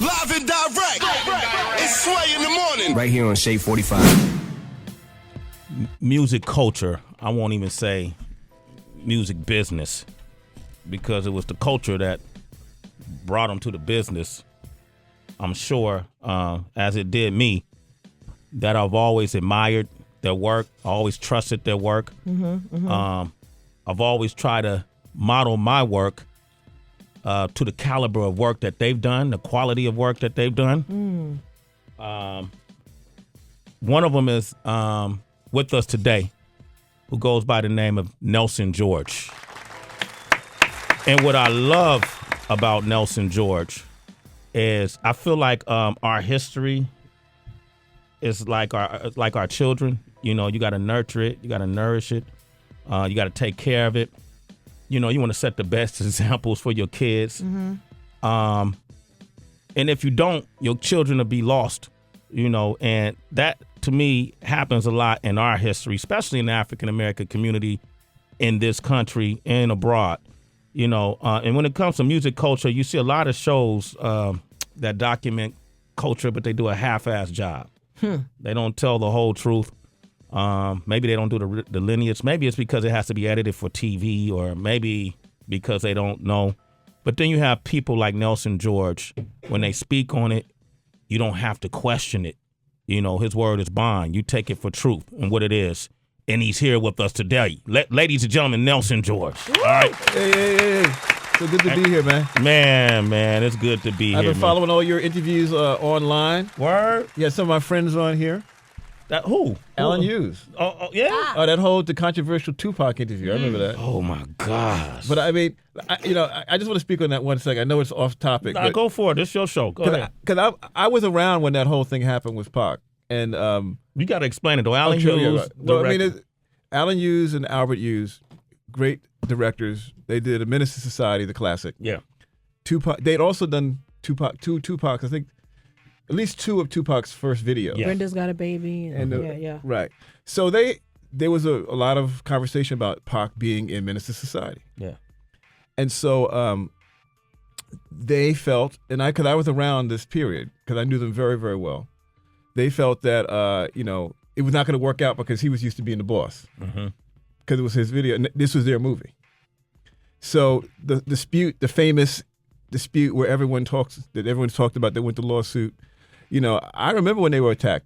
Live and direct. It's Sway in the morning. Right here on Shade 45. Music culture, I won't even say music business, because it was the culture that brought them to the business. I'm sure, as it did me, that I've always admired their work. I always trusted their work. I've always tried to model my work to the caliber of work that they've done, the quality of work that they've done. One of them is with us today, who goes by the name of Nelson George. And what I love about Nelson George is I feel like our history is like our children. You know, you got to nurture it, you got to nourish it, you got to take care of it. You know, you want to set the best examples for your kids. And if you don't, your children will be lost, you know, and that to me happens a lot in our history, especially in the African-American community in this country and abroad, you know. And when it comes to music culture, you see a lot of shows that document culture, but they do a half-ass job. They don't tell the whole truth. Maybe they don't do the lineage. Maybe it's because it has to be edited for TV, or maybe because they don't know. But then you have people like Nelson George. When they speak on it, you don't have to question it. You know, his word is bond. You take it for truth and what it is. And he's here with us today. Ladies and gentlemen, Nelson George. All right. Hey. So good to be here, man. Man, it's good to be here. I've been following all your interviews online. Word? Yeah, some of my friends on here. That who? Alan Hughes. Oh, yeah? Oh, the controversial Tupac interview. I remember that. Oh, my gosh. But I mean, I just want to speak on that one second. I know it's off topic. Nah, go for it. It's your show. Go ahead. Because I was around when that whole thing happened with Pac. And you got to explain it, though. Alan Hughes. Yeah, right. Well, I mean, Alan Hughes and Albert Hughes, great directors. They did A Menace to Society, the classic. Yeah. Tupac. They'd also done two Tupacs, I think. At least two of Tupac's first videos. Yeah. Brenda's Got a Baby. Yeah. Right. So there was a lot of conversation about Pac being in Menace to Society. Yeah. And so they felt, and because I was around this period, because I knew them very, very well, they felt that, it was not going to work out because he was used to being the boss. Because it was his video. And this was their movie. So the famous dispute where everyone's talked about, they went to lawsuit. You know, I remember when they were attacked.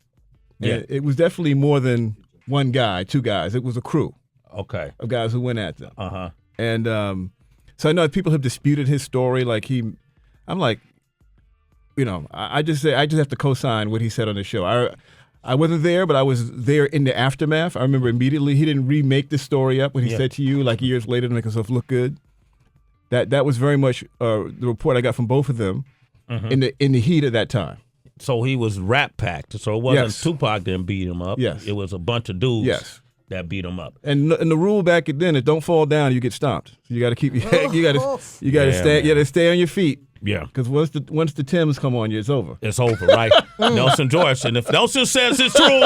Yeah. It was definitely more than one guy, two guys. It was a crew. Okay. Of guys who went at them. And so I know people have disputed his story. I'm like, I just have to co-sign what he said on the show. I wasn't there, but I was there in the aftermath. I remember immediately he didn't remake the story up when he said to you like years later to make himself look good. That was very much the report I got from both of them in the heat of that time. So he was rap packed. So it wasn't Tupac didn't beat him up. Yes. It was a bunch of dudes that beat him up. And the rule back then is don't fall down, you get stomped. So you got to keep you got to stay on your feet. Yeah. Because once the Timbs come on you, it's over. It's over, right? Nelson George. And if Nelson says it's true,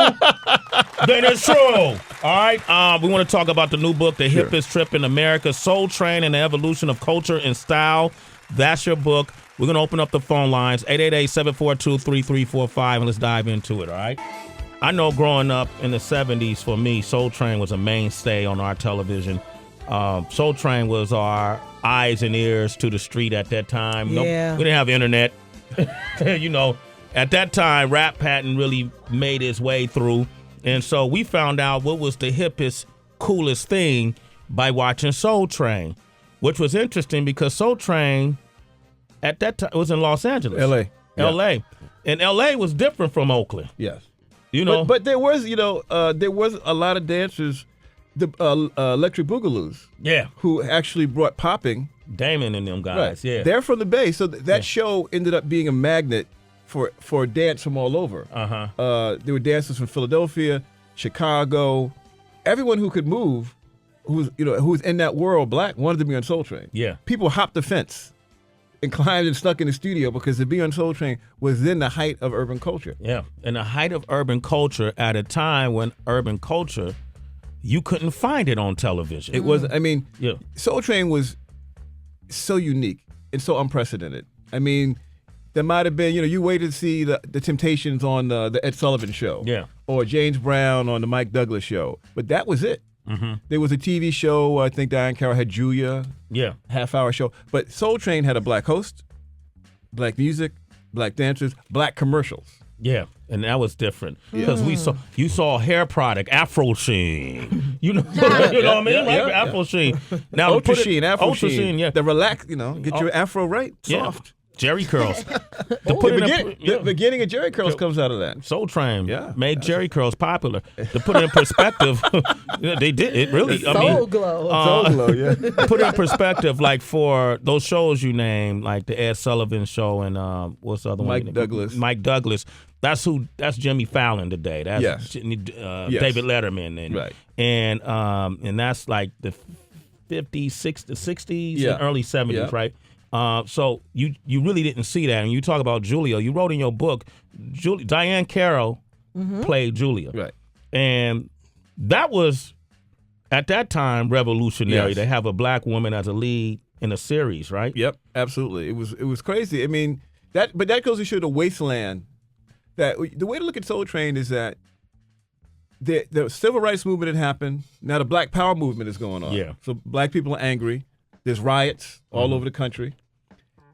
then it's true. All right. We want to talk about the new book, The Hippest Trip in America, Soul Train and the Evolution of Culture and Style. That's your book. We're going to open up the phone lines, 888-742-3345, and let's dive into it, all right? I know growing up in the 70s, for me, Soul Train was a mainstay on our television. Soul Train was our eyes and ears to the street at that time. Yeah. We didn't have internet. At that time, rap hadn't really made its way through. And so we found out what was the hippest, coolest thing by watching Soul Train, which was interesting because Soul Train at that time was in Los Angeles. L.A. L.A. And L.A. was different from Oakland. Yes. But there was, there was a lot of dancers, the Electric Boogaloos. Yeah. Who actually brought popping. Damon and them guys, right. Yeah. They're from the Bay, so that show ended up being a magnet for dance from all over. There were dancers from Philadelphia, Chicago, everyone who could move, who was in that world, black, wanted to be on Soul Train. Yeah. People hopped the fence and climbed and snuck in the studio because to be on Soul Train was then the height of urban culture. Yeah, and the height of urban culture at a time when urban culture, you couldn't find it on television. It was, Soul Train was so unique and so unprecedented. I mean, that might have been, you waited to see the Temptations on the Ed Sullivan Show. Yeah. Or James Brown on the Mike Douglas Show. But that was it. Mm-hmm. There was a TV show, I think Diane Carroll had Julia. Yeah. Half-hour show. But Soul Train had a black host, black music, black dancers, black commercials. Yeah, and that was different because you saw hair product Afro Sheen, you know what I mean, right? Afro Sheen. Now Ultra Sheen, Afro Ultra Sheen, yeah. The relax, get your Afro right, soft. Jerry curls. The beginning of Jerry curls comes out of that. Soul Train made Jerry curls popular. To put it in perspective, they did it really. Soul Glow. Soul Glow, yeah. Put it in perspective, like for those shows you named, like the Ed Sullivan Show and what's the other one? Mike Douglas. That's Jimmy Fallon today. That's David Letterman and that's like the 50s, 60s, and early 70s, right? So you really didn't see that. And you talk about Julia. You wrote in your book, Diane Carroll played Julia. Right. And that was, at that time, revolutionary to have a black woman as a lead in a series, right? Yep, absolutely. It was crazy. I mean, that goes to show the wasteland. That the way to look at Soul Train is that the civil rights movement had happened. Now the Black Power movement is going on. Yeah. So black people are angry. There's riots all over the country.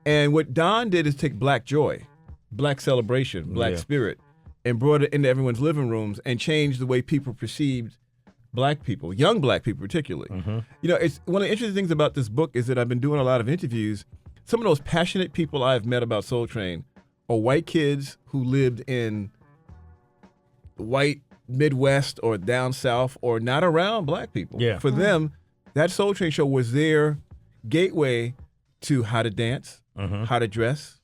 And what Don did is take black joy, black celebration, black spirit, and brought it into everyone's living rooms and changed the way people perceived black people, young black people particularly. It's one of the interesting things about this book is that I've been doing a lot of interviews. Some of those passionate people I've met about Soul Train are white kids who lived in white Midwest or down south or not around black people. Yeah. For them, that Soul Train show was their gateway to how to dance, how to dress.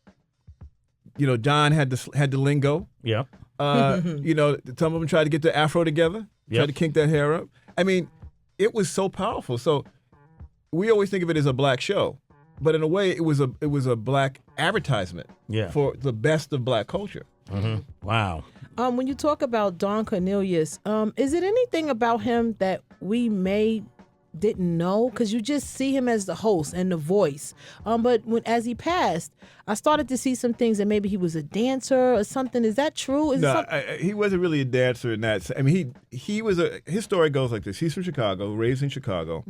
Don had the lingo. Yeah. Some of them tried to get the afro together, tried to kink that hair up. I mean, it was so powerful. So we always think of it as a black show. But in a way, it was a black advertisement for the best of black culture. Wow. When you talk about Don Cornelius, is it anything about him that we didn't know? Because you just see him as the host and the voice. But as he passed, I started to see some things that maybe he was a dancer or something. Is that true? He wasn't really a dancer in that. I mean, his story goes like this. He's from Chicago, raised in Chicago,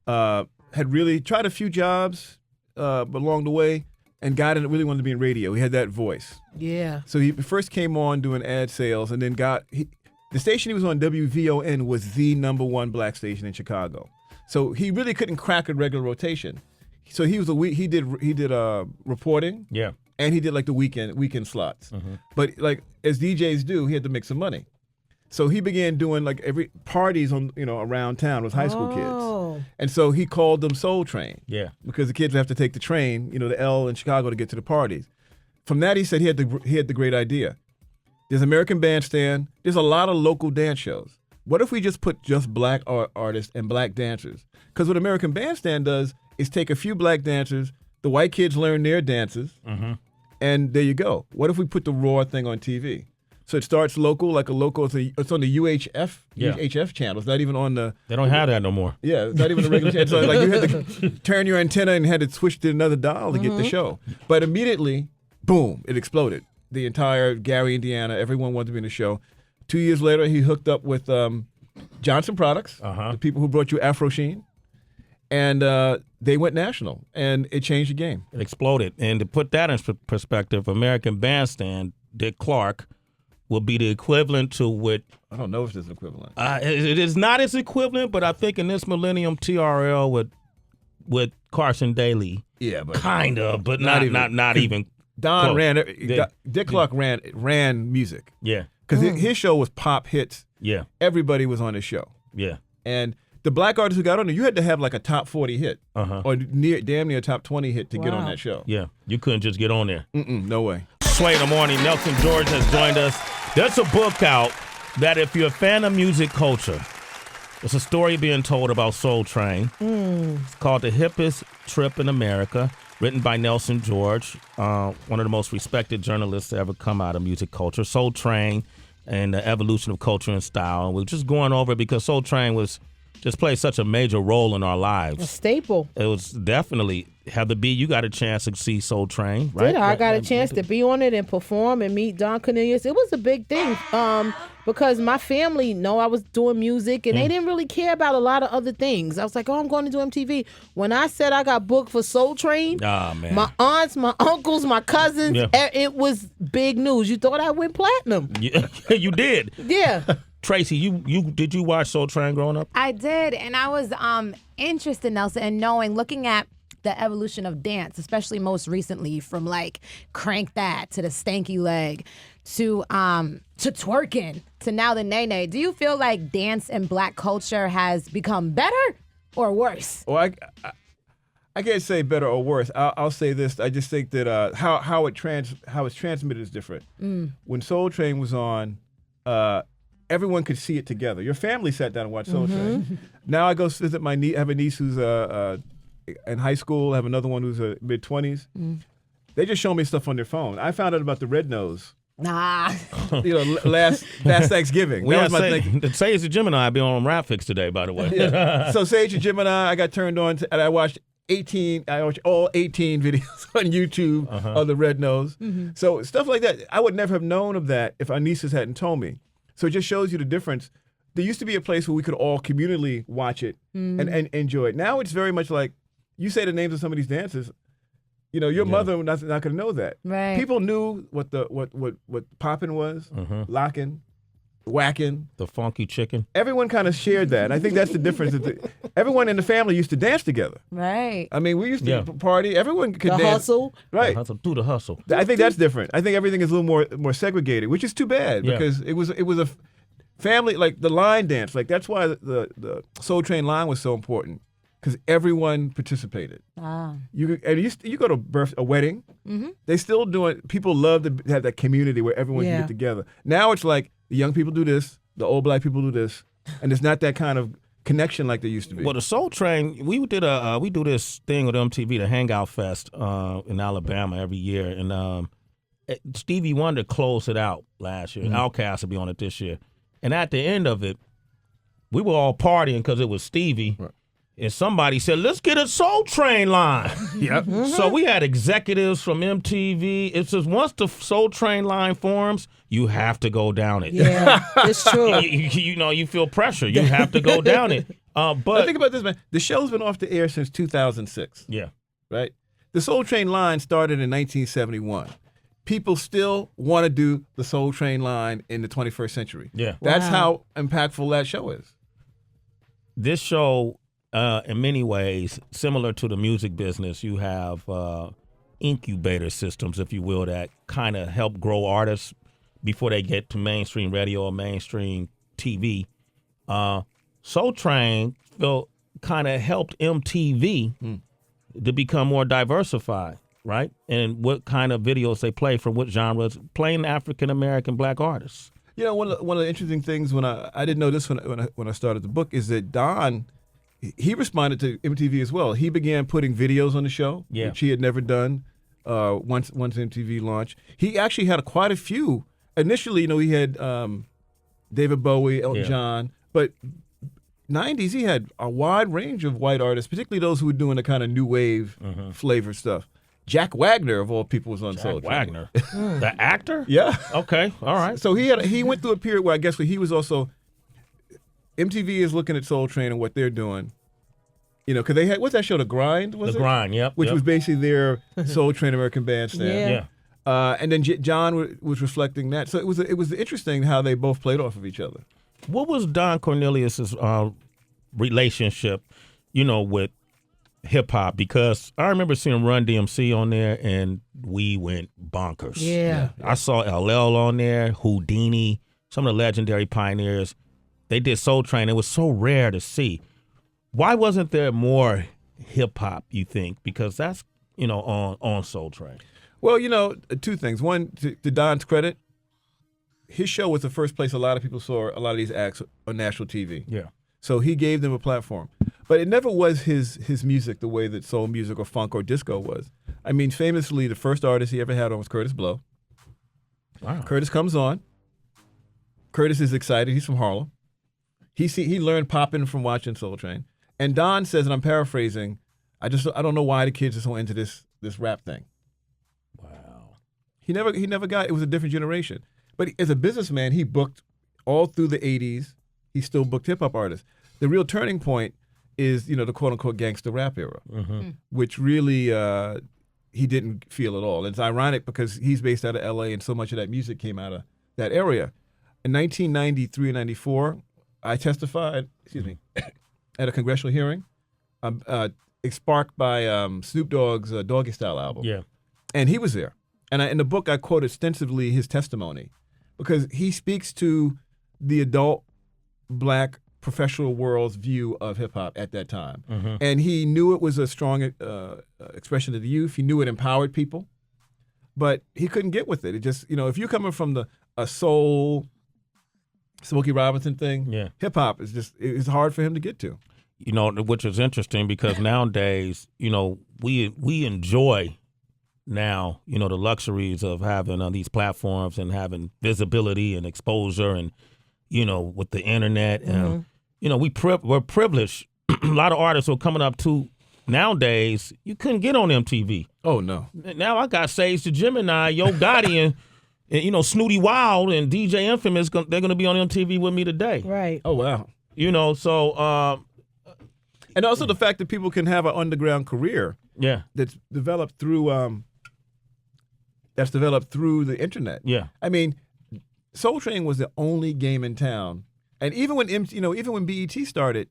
had really tried a few jobs. But along the way, and really wanted to be in radio. He had that voice. Yeah. So he first came on doing ad sales, and then the station he was on, WVON, was the #1 black station in Chicago. So he really couldn't crack a regular rotation. So he did reporting. Yeah. And he did like the weekend slots. But like as DJs do, he had to make some money. So he began doing like every parties on around town with high school kids, and so he called them Soul Train. Yeah, because the kids would have to take the train, the L in Chicago to get to the parties. From that, he said he had the great idea. There's American Bandstand. There's a lot of local dance shows. What if we just put just black artists and black dancers? Because what American Bandstand does is take a few black dancers, the white kids learn their dances, and there you go. What if we put the raw thing on TV? So it starts local, it's on the UHF channel. It's not even on the... They don't have that no more. Yeah, it's not even the regular channel. So like you had to turn your antenna and had to switch to another dial to get the show. But immediately, boom, it exploded. The entire Gary, Indiana, everyone wanted to be in the show. 2 years later, he hooked up with Johnson Products, the people who brought you Afro Sheen. And they went national, and it changed the game. It exploded. And to put that in perspective, American Bandstand, Dick Clark, will be the equivalent to what... I don't know if it's equivalent. It is not its equivalent, but I think in this millennium, TRL with Carson Daly. Yeah, but... Kind of, but not even... Don close. Dick Clark ran music. Yeah. Because his show was pop hits. Yeah. Everybody was on his show. Yeah. And the black artists who got on there, you had to have like a top 40 hit. Or damn near a top 20 hit to get on that show. Yeah. You couldn't just get on there. No way. Sway in the morning. Nelson George has joined us. There's a book out that if you're a fan of music culture, it's a story being told about Soul Train. It's called The Hippest Trip in America, written by Nelson George, one of the most respected journalists to ever come out of music culture. Soul Train and the evolution of culture and style. And we're just going over it because Soul Train was just played such a major role in our A lives. staple. It was definitely Heather B. You got a chance to see Soul Train, right? Did I got a chance to be on it and perform and meet Don Cornelius. It was a big thing because my family know I was doing music and they didn't really care about a lot of other things. I was like, oh, I'm going to do MTV. When I said I got booked for Soul Train, man. my aunts, my uncles, my cousins, it was big news. You thought I went platinum. Yeah, you did. Yeah. Tracy, did you watch Soul Train growing up? I did, and I was interested, Nelson, in looking at the evolution of dance, especially most recently, from like Crank That to the Stanky Leg to twerking to now the Nene. Do you feel like dance in Black culture has become better or worse? Well, I can't say better or worse. I'll say this. I just think that how it's transmitted is different. When Soul Train was on, everyone could see it together. Your family sat down and watched Soul Train. Now I go visit my niece. I have a niece who's in high school. I have another one who's mid-20s. They just show me stuff on their phone. I found out about the RedNose. Nah. Last Thanksgiving. We That was my say, thinking. Sage The Gemini. I've been on Rap Fix today, by the way. Yeah. So Sage The Gemini, I got turned on and I watched all 18 videos on YouTube of the RedNose. So stuff like that. I would never have known of that if our nieces hadn't told me. So it just shows you the difference. There used to be a place where we could all communally watch it and enjoy it. Now it's very much like you say the names of some of these dances. You know, your mother not going to know that. Right. People knew what popping was, locking, whacking. The funky chicken. Everyone kind of shared that. And I think that's the difference. Everyone in the family used to dance together. Right. I mean, we used to party. Everyone could The dance. hustle. Right. Do the hustle. I think that's different. I think everything is a little more segregated, which is too bad because it was a family, like the line dance. Like that's why the Soul Train line was so important because everyone participated. You go to a wedding, they still do it. People love to have that community where everyone can get together. Now it's like the young people do this, the old Black people do this, and it's not that kind of connection like there used to be. Well, the Soul Train, we do this thing with MTV, the Hangout Fest in Alabama every year, and Stevie Wonder closed it out last year. Outkast will be on it this year, and at the end of it, we were all partying because it was Stevie. Right. And somebody said, let's get a Soul Train line. Yep. So we had executives from MTV. It says once the Soul Train line forms, you have to go down it. Yeah, it's true. You feel pressure. You have to go down it. But think about this, man. The show's been off the air since 2006. Yeah. Right? The Soul Train line started in 1971. People still want to do the Soul Train line in the 21st century. Yeah. That's how impactful that show is. This show, in many ways, similar to the music business, you have incubator systems, if you will, that kind of help grow artists before they get to mainstream radio or mainstream TV. Soul Train kind of helped MTV to become more diversified, right? And what kind of videos they play from what genres, playing African-American Black artists. You know, one of the interesting things when I didn't know this when I started the book is that Don, he responded to MTV as well. He began putting videos on the show, which he had never done once MTV launched. He actually had quite a few. Initially, he had David Bowie, Elton John, but 90s he had a wide range of white artists, particularly those who were doing the kind of new wave flavor stuff. Jack Wagner, of all people, was on Soul Train. Wagner, the actor? Yeah. Okay. All right. So he went through a period where I guess he was also. MTV is looking at Soul Train and what they're doing. Because they had what's that show? The Grind was The it? Grind. Yep. Which was basically their Soul Train American Bandstand. Yeah. And then John was reflecting that. So it was interesting how they both played off of each other. What was Don Cornelius's relationship, with hip hop? Because I remember seeing Run DMC on there, and we went bonkers. Yeah. I saw LL on there, Houdini, some of the legendary pioneers. They did Soul Train. It was so rare to see. Why wasn't there more hip hop, you think? Because that's, on Soul Train. Well, two things. One, to Don's credit, his show was the first place a lot of people saw a lot of these acts on national TV. Yeah. So he gave them a platform. But it never was his music the way that soul music or funk or disco was. I mean, famously, the first artist he ever had on was Curtis Blow. Wow. Curtis comes on. Curtis is excited. He's from Harlem. He learned popping from watching Soul Train. And Don says, and I'm paraphrasing, I don't know why the kids are so into this rap thing. Wow. He never got it. Was a different generation. But as a businessman, he booked all through the 80s. He still booked hip hop artists. The real turning point is, the quote unquote gangster rap era, which really he didn't feel at all. It's ironic because he's based out of LA and so much of that music came out of that area. In 1993 and 94, I testified, at a congressional hearing, sparked by Snoop Dogg's Doggy Style album. Yeah. And he was there. And in the book, I quote extensively his testimony because he speaks to the adult black professional world's view of hip-hop at that time. And he knew it was a strong expression of the youth. He knew it empowered people. But he couldn't get with it. It just, if you're coming from a soul, Smokey Robinson thing, hip-hop is just, it's hard for him to get to. Which is interesting because nowadays, we enjoy now, the luxuries of having these platforms and having visibility and exposure and, with the internet. And, we're privileged. A lot of artists are coming up to nowadays, you couldn't get on MTV. Oh, no. Now I got Sage The Gemini, Yo Gotti, and Snooty Wild and DJ Infamous, they're going to be on MTV with me today. Right. Oh, wow. So... and also the fact that people can have an underground career that's developed through the internet. Yeah. I mean, Soul Train was the only game in town. And even when BET started,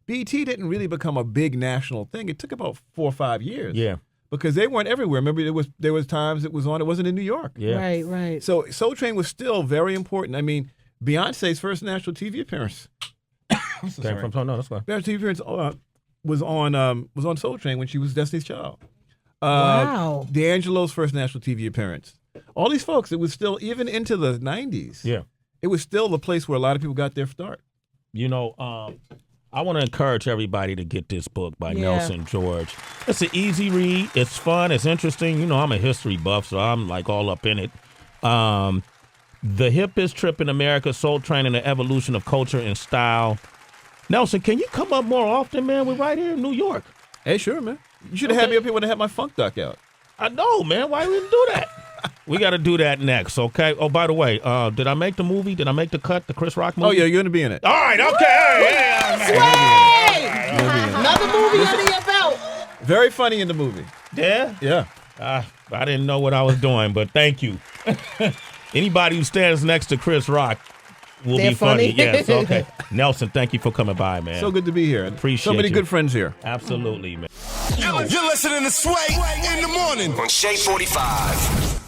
BET didn't really become a big national thing. It took about 4 or 5 years. Yeah. Because they weren't everywhere. Remember, there was times it was on. It wasn't in New York. Yeah. Right. So Soul Train was still very important. I mean, Beyonce's first national TV appearance. No, that's fine. National TV appearance was on Soul Train when she was Destiny's Child. Wow. D'Angelo's first national TV appearance. All these folks, it was still, even into the 90s, it was still the place where a lot of people got their start. I want to encourage everybody to get this book by Nelson George. It's an easy read. It's fun. It's interesting. I'm a history buff, so I'm like all up in it. The Hippest Trip in America, Soul Train and the Evolution of Culture and Style. Nelson, can you come up more often, man? We're right here in New York. Hey, sure, man. You should have had me up here when I had my funk duck out. I know, man. Why we didn't do that? We got to do that next, okay? Oh, by the way, did I make the movie? Did I make the cut, the Chris Rock movie? Oh, yeah, you're going to be in it. All right, okay. Sway! Another movie under your belt. Very funny in the movie. Yeah? Yeah. I didn't know what I was doing, but thank you. Anybody who stands next to Chris Rock will They're be funny. funny. Yes, okay. Nelson, thank you for coming by, man. So good to be here. Appreciate so many you. good friends here. Absolutely, man. You're listening to Sway in the morning on Shade 45.